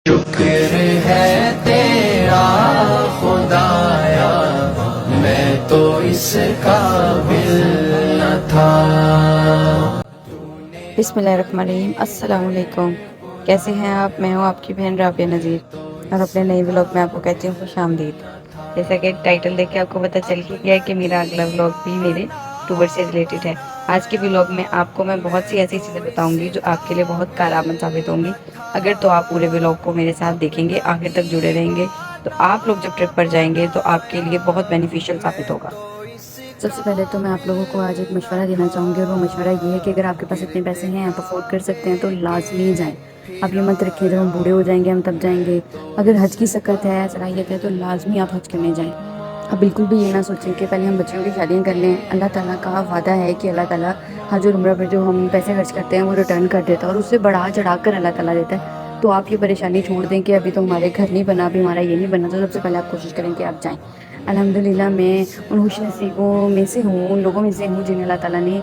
شکر ہے تیرا خدایا، میں تو اس قابل نہ تھا۔ بسم اللہ الرحمن الرحیم۔ السلام علیکم، کیسے ہیں آپ؟ میں ہوں آپ کی بہن رابعہ نذیر، اور اپنے نئے ولاگ میں آپ کو کہتی ہوں خوش آمدید۔ جیسا کہ ٹائٹل دیکھ کے آپ کو پتہ چل ہی گیا ہے کہ میرا اگلا ولاگ بھی میرے ٹور سے ریلیٹڈ ہے۔ آج کے ولاگ میں آپ کو میں بہت سی ایسی چیزیں بتاؤں گی جو آپ کے لیے بہت کارآمد ثابت ہوں گی اگر تو آپ پورے ولاگ کو میرے ساتھ دیکھیں گے، آخر تک جڑے رہیں گے، تو آپ لوگ جب ٹرپ پر جائیں گے تو آپ کے لیے بہت بینیفیشل ثابت ہوگا۔ سب سے پہلے تو میں آپ لوگوں کو آج ایک مشورہ دینا چاہوں گی، اور وہ مشورہ یہ ہے کہ اگر آپ کے پاس اتنے پیسے ہیں، آپ افورڈ کر سکتے ہیں، تو لازمی جائیں۔ آپ یہ مت رکھیں جب ہم بوڑھے ہو جائیں گے ہم تب جائیں گے۔ اگر حج کی سکت ہے، صلاحیت ہے، تو لازمی آپ حج کرنے جائیں۔ اب بالکل بھی یہ نہ سوچیں کہ پہلے ہم بچوں کی شادیاں کر لیں۔ اللہ تعالیٰ کا وعدہ ہے کہ اللہ تعالیٰ حج اور عمرہ پر جو ہم پیسے خرچ کرتے ہیں وہ ریٹرن کر دیتا ہے، اور اس سے بڑھا چڑھا کر اللہ تعالیٰ دیتا ہے۔ تو آپ یہ پریشانی چھوڑ دیں کہ ابھی تو ہمارے گھر نہیں بنا، ابھی ہمارا یہ نہیں بنا، تو سب سے پہلے آپ کوشش کریں کہ آپ جائیں۔ الحمدللہ میں ان خوش نصیبوں میں سے ہوں، ان لوگوں میں سے ہوں جنہیں اللہ تعالیٰ نے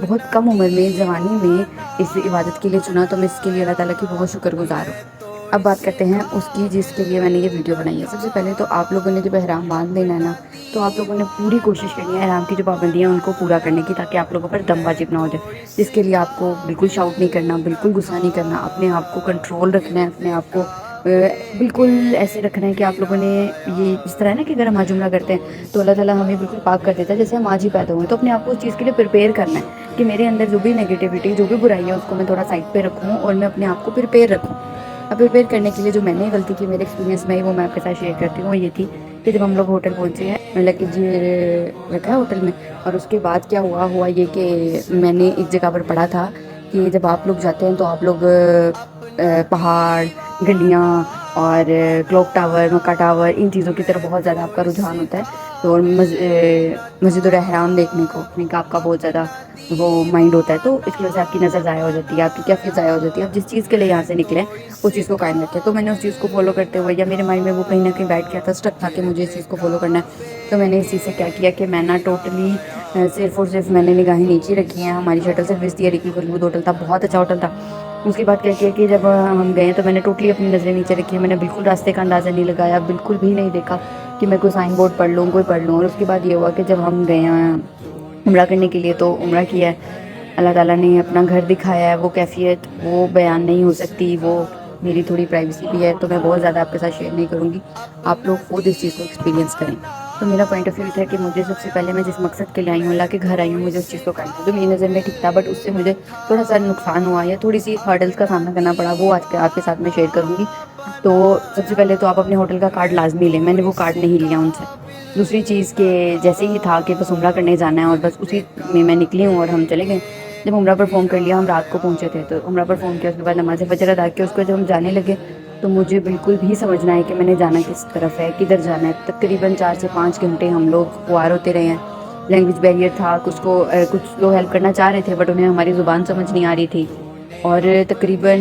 بہت کم عمر میں، جوانی میں اس عبادت کے لیے چنا، تو میں اس کے لیے اللہ تعالیٰ کی بہت شکر گزار ہوں۔ اب بات کرتے ہیں اس کی جس کے لیے میں نے یہ ویڈیو بنائی ہے۔ سب سے پہلے تو آپ لوگوں نے جب احرام باندھ لینا ہے نا، تو آپ لوگوں نے پوری کوشش کرنی ہے احرام کی جو پابندیاں ہیں ان کو پورا کرنے کی، تاکہ آپ لوگوں پر دم واجب نہ ہو جائے، جس کے لیے آپ کو بالکل شاؤٹ نہیں کرنا، بالکل غصہ نہیں کرنا، اپنے آپ کو کنٹرول رکھنا ہے، اپنے آپ کو بالکل ایسے رکھنا ہے کہ آپ لوگوں نے یہ اس طرح ہے نا کہ اگر ہم حج عمرہ کرتے ہیں تو اللہ تعالیٰ ہمیں بالکل پاک کر دیتا ہے جیسے ہم آج ہی پیدا ہوئے، تو اپنے آپ کو اس چیز کے لیے پریپیئر کرنا ہے کہ میرے اندر جو بھی نیگیٹیوٹی، جو بھی برائی ہے، اس کو میں تھوڑا سائڈ پہ رکھوں اور میں اپنے آپ کو پریپیئر رکھوں۔ اب پریپیئر کرنے کے لیے جو میں نے غلطی کی میرے ایکسپیرینس میں، وہ میں آپ کے ساتھ شیئر کرتی ہوں۔ وہ یہ تھی کہ جب ہم لوگ ہوٹل پہنچے ہیں، لگیج رکھا ہے ہوٹل میں، اور اس کے بعد کیا ہوا یہ کہ میں نے ایک جگہ پر پڑھا تھا کہ جب آپ لوگ جاتے ہیں تو آپ لوگ پہاڑ، گلیاں اور کلوک ٹاور، مکہ ٹاور، ان چیزوں کی طرف بہت زیادہ آپ کا رجحان ہوتا ہے، تو مسجد الحرام دیکھنے کو آپ کا بہت زیادہ وہ مائنڈ ہوتا ہے، تو اس کی وجہ سے آپ کی نظر ضائع ہو جاتی ہے، آپ کی کیفیت ضائع ہو جاتی ہے۔ آپ جس چیز کے لیے یہاں سے نکلیں اس چیز کو قائم رکھیں۔ تو میں نے اس چیز کو فالو کرتے ہوئے، یا میرے مائنڈ میں وہ کہیں نہ کہیں بیٹھ گیا تھا، اسٹک تھا کہ مجھے اس چیز کو فالو کرنا ہے، تو میں نے اس چیز سے کیا کیا کہ میں نا ٹوٹلی صرف اور صرف میں نے نگاہیں نیچے رکھی ہیں۔ ہماری شٹل سروس تھی، علی خلود ہوٹل تھا، بہت اچھا ہوٹل تھا۔ اس کے بعد کیا کیا کہ جب ہم گئے تو میں نے ٹوٹلی اپنی نظریں نیچے رکھی ہیں، میں نے بالکل راستے کا اندازہ نہیں لگایا، بالکل بھی نہیں دیکھا کہ میں کوئی سائن بورڈ پڑھ لوں، کوئی پڑھ لوں۔ اور اس کے بعد یہ ہوا کہ جب ہم گئے ہیں عمرہ کرنے کے لیے، تو عمرہ کیا ہے، اللہ تعالیٰ نے اپنا گھر دکھایا ہے، وہ کیفیت وہ بیان نہیں ہو سکتی، وہ میری تھوڑی پرائیویسی بھی ہے، تو میں بہت زیادہ آپ کے ساتھ شیئر نہیں کروں گی، آپ لوگ خود اس چیز کو ایکسپیرینس کریں۔ تو میرا پوائنٹ آف ویو تھا کہ مجھے سب سے پہلے، میں جس مقصد کے لیے آئی ہوں، اللہ کے گھر آئی ہوں، مجھے اس چیز کو کرنا ہے، جو میری نظر میں ٹھیک تھا، بٹ اس سے مجھے تھوڑا سا نقصان ہوا یا تھوڑی سی ہرڈلس کا سامنا کرنا پڑا، وہ آج آپ کے ساتھ میں شیئر کروں گی۔ تو سب سے پہلے تو آپ اپنے ہوٹل کا کارڈ لازمی لیں، میں نے وہ کارڈ نہیں لیا ان سے۔ دوسری چیز کہ جیسے ہی تھا کہ بس عمرہ کرنے جانا ہے، اور بس اسی میں نکلی ہوں اور ہم چلے گئے۔ جب عمرہ پر فون کر لیا، ہم رات کو پہنچے تھے، تو عمرہ پر فون کیا، اس کے بعد نماز فجر ادا کیا، اس کے بعد جب ہم جانے لگے تو مجھے بالکل بھی سمجھنا ہے کہ میں نے جانا کس طرف ہے، کدھر جانا ہے۔ تقریباً 4 سے 5 گھنٹے ہم لوگ خوار ہوتے رہے ہیں۔ لینگویج بیریئر تھا، کچھ لوگ ہیلپ کرنا چاہ رہے تھے بٹ انہیں ہماری زبان سمجھ نہیں آ رہی تھی، اور تقریباً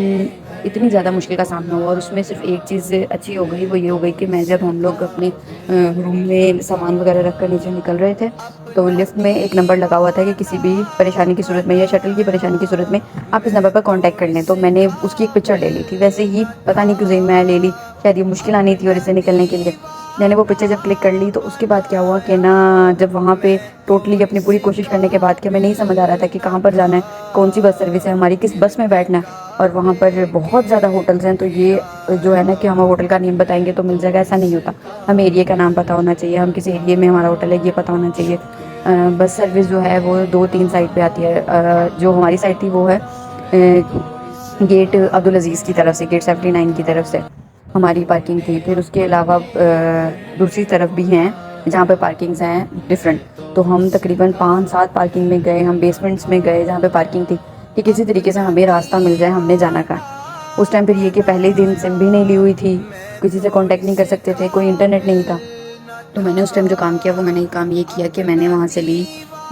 اتنی زیادہ مشکل کا سامنا ہوا۔ اور اس میں صرف ایک چیز اچھی ہو گئی، وہ یہ ہو گئی کہ میں جب ہم لوگ اپنے روم میں سامان وغیرہ رکھ کر نیچے نکل رہے تھے، تو لفٹ میں ایک نمبر لگا ہوا تھا کہ کسی بھی پریشانی کی صورت میں یا شٹل کی پریشانی کی صورت میں آپ اس نمبر پر کانٹیکٹ کر لیں۔ تو میں نے اس کی ایک پکچر لے لی تھی، ویسے ہی پتہ نہیں کیوں ذہن میں لے لی، شاید یہ مشکل آنی تھی اور اسے نکلنے کے لیے میں نے وہ پکچر جب کلک کر لی، تو اس کے بعد کیا ہوا کہ نا، جب وہاں پہ ٹوٹلی اپنی پوری کوشش کرنے کے بعد کہ میں نہیں سمجھ آ رہا تھا کہ کہاں پر جانا ہے، کون سی بس سروس ہے ہماری، کس بس میں بیٹھنا ہے، اور وہاں پر بہت زیادہ ہوٹلز ہیں، تو یہ جو ہے نا کہ ہم ہوٹل کا نیم بتائیں گے تو مل جائے گا، ایسا نہیں ہوتا، ہمیں ایریے کا نام پتہ ہونا چاہیے، ہم کس ایریے میں ہمارا ہوٹل ہے یہ پتہ ہونا چاہیے۔ بس سروس جو ہے وہ 2-3 سائٹ پہ آتی ہے، جو ہماری سائٹ تھی وہ ہے گیٹ عبدالعزیز کی طرف سے، گیٹ 79 کی طرف سے ہماری پارکنگ تھی۔ پھر اس کے علاوہ دوسری طرف بھی ہیں جہاں پہ پارکنگز ہیں ڈفرینٹ، تو ہم تقریباً 5-7 پارکنگ میں گئے، ہم بیسمنٹس میں گئے جہاں پہ پارکنگ تھی کہ کسی طریقے سے ہمیں راستہ مل جائے، ہم نے جانا کہاں۔ اس ٹائم پھر یہ کہ پہلے دن سم بھی نہیں لی ہوئی تھی، کسی سے کانٹیکٹ نہیں کر سکتے تھے، کوئی انٹرنیٹ نہیں تھا، تو میں نے اس ٹائم جو کام کیا، وہ میں نے کام یہ کیا کہ میں نے وہاں سے لی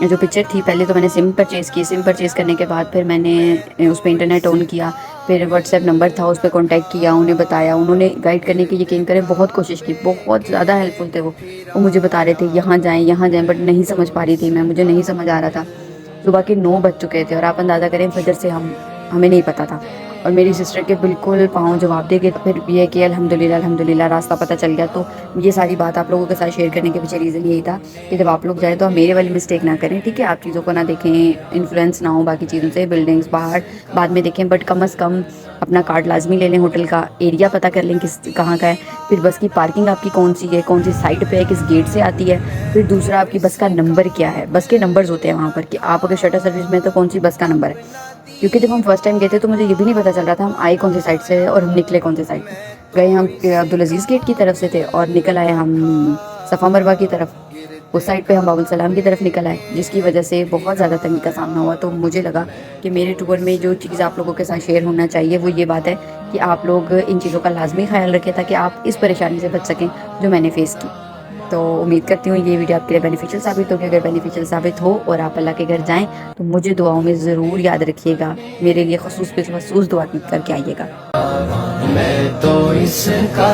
جو پکچر تھی، پہلے تو میں نے سم پرچیز کی، سم پرچیز کرنے کے بعد پھر میں نے اس پہ انٹرنیٹ آن کیا، پھر واٹس ایپ نمبر تھا اس پہ کانٹیکٹ کیا، انہیں بتایا، انہوں نے گائیڈ کرنے کی، یقین کریں بہت کوشش کی، بہت زیادہ ہیلپ فل تھے وہ مجھے بتا رہے تھے یہاں جائیں، بٹ نہیں سمجھ پا رہی تھی میں، مجھے نہیں سمجھ آ رہا تھا۔ صبح کے 9 بج چکے تھے، اور آپ اندازہ کریں فجر سے ہمیں نہیں پتا تھا، اور میری سسٹر کے بالکل پاؤں جواب دے کے پھر یہ کہ الحمدللہ راستہ پتہ چل گیا. تو یہ ساری بات آپ لوگوں کے ساتھ شیئر کرنے کے پیچھے ریزن یہی تھا کہ جب آپ لوگ جائیں تو آپ میرے والی مسٹیک نہ کریں, ٹھیک ہے. آپ چیزوں کو نہ دیکھیں, انفلوئنس نہ ہو باقی چیزوں سے, بلڈنگس باہر بعد میں دیکھیں, بٹ کم از کم اپنا کارڈ لازمی لے لیں, ہوٹل کا ایریا پتہ کر لیں کس کہاں کا ہے, پھر بس کی پارکنگ آپ کی کون سی ہے, کون سی سائٹ پہ ہے, کس گیٹ سے آتی ہے, پھر دوسرا آپ کی بس کا نمبر کیا ہے. بس کے نمبرز ہوتے ہیں وہاں پر کہ آپ اگر شٹر سروس میں تو کون سی بس کا نمبر ہے. کیونکہ جب ہم فرسٹ ٹائم گئے تھے تو مجھے یہ بھی نہیں پتہ چل رہا تھا ہم آئے کون سی سائڈ سے اور ہم نکلے کون سی سائڈ سے. گئے ہم عبدالعزیز گیٹ کی طرف سے تھے اور نکل آئے ہم صفا مروا کی طرف, اس سائڈ پہ ہم باب السلام کی طرف نکل آئے, جس کی وجہ سے بہت زیادہ تنگی کا سامنا ہوا. تو مجھے لگا کہ میرے ٹور میں جو چیز آپ لوگوں کے ساتھ شیئر ہونا چاہیے وہ یہ بات ہے کہ آپ لوگ ان چیزوں کا لازمی خیال رکھیں تاکہ آپ اس پریشانی سے بچ سکیں جو میں نے فیس کی. تو امید کرتی ہوں یہ ویڈیو آپ کے لیے بینیفیشیل ثابت ہوگی. اگر بینیفیشیل ثابت ہو اور آپ اللہ کے گھر جائیں تو مجھے دعاؤں میں ضرور یاد رکھیے گا, میرے لیے خصوص دعا کر کے آئیے گا. میں تو اس کا